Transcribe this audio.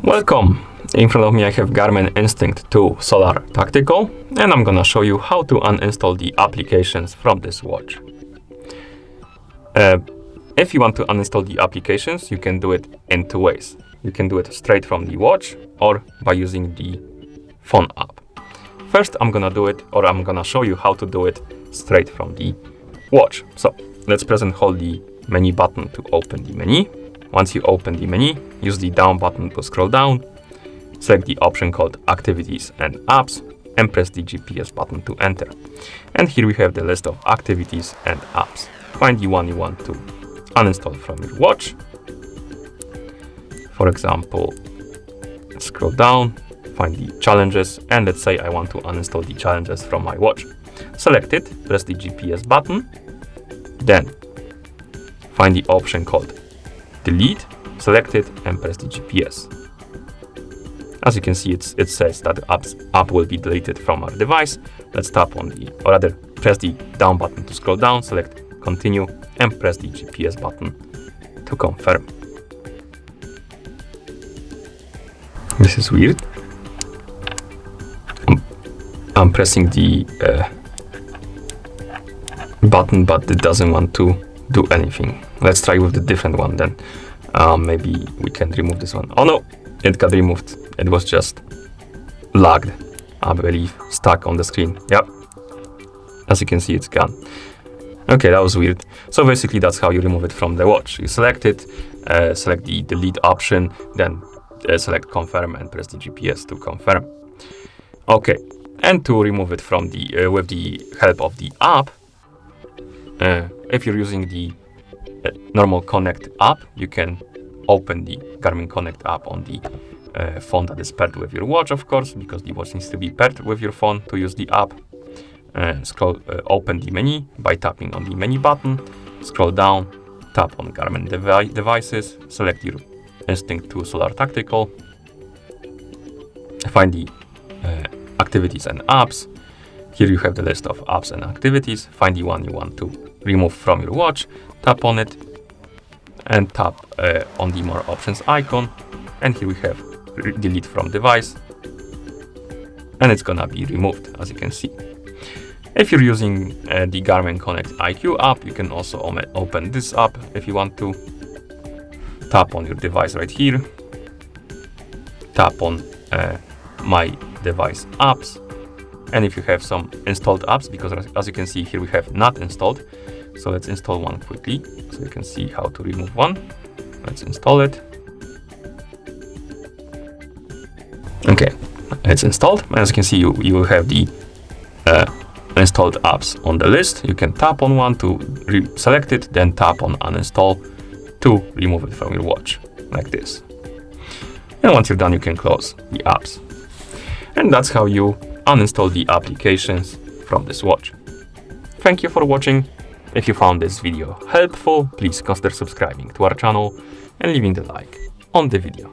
Welcome! In front of me I have Garmin Instinct 2 Solar Tactical, and I'm gonna show you how to uninstall the applications from this watch. If you want to uninstall the applications, you can do it in two ways. You can do it straight from the watch or by using the phone app. First, I'm gonna show you how to do it straight from the watch. So let's press and hold the menu button to open the menu. Once you open the menu, use the down button to scroll down, select the option called Activities and Apps, and press the GPS button to enter. And here we have the list of activities and apps. Find the one you want to uninstall from your watch. For example, scroll down, find the challenges, and let's say I want to uninstall the challenges from my watch. Select it, press the GPS button, then find the option called Delete, select it, and press the GPS. As you can see, it says that the app will be deleted from our device. Let's tap on press the down button to scroll down, select Continue, and press the GPS button to confirm. This is weird. I'm pressing the button, but it doesn't want to do anything. Let's try with the different one then. Maybe we can remove this one. Oh no, it got removed. It was just lagged, I believe, stuck on the screen. Yep. As you can see, it's gone. Okay, that was weird. So basically that's how you remove it from the watch. You select it, select the delete option, then select confirm and press the GPS to confirm. Okay, and to remove it from the with the help of the app, if you're using the normal Connect app, you can open the Garmin Connect app on the phone that is paired with your watch, of course, because the watch needs to be paired with your phone to use the app. Open the menu by tapping on the menu button, scroll down, tap on Garmin devices, select your Instinct 2 Solar Tactical, find the activities and apps. Here you have the list of apps and activities. Find the one you want to remove from your watch, tap on it, and tap on the more options icon. And here we have delete from device, and it's gonna be removed, as you can see. If you're using the Garmin Connect IQ app, you can also open this app if you want to. Tap on your device right here, tap on My Device Apps, and if you have some installed apps, because as you can see here we have not installed, so let's install one quickly so you can see how to remove one. Let's install it. Okay, it's installed. As you can see, you will have the installed apps on the list. You can tap on one to select it, then tap on uninstall to remove it from your watch, like this. And once you're done, you can close the apps. And that's how you uninstall the applications from this watch. Thank you for watching. If you found this video helpful, please consider subscribing to our channel and leaving the like on the video.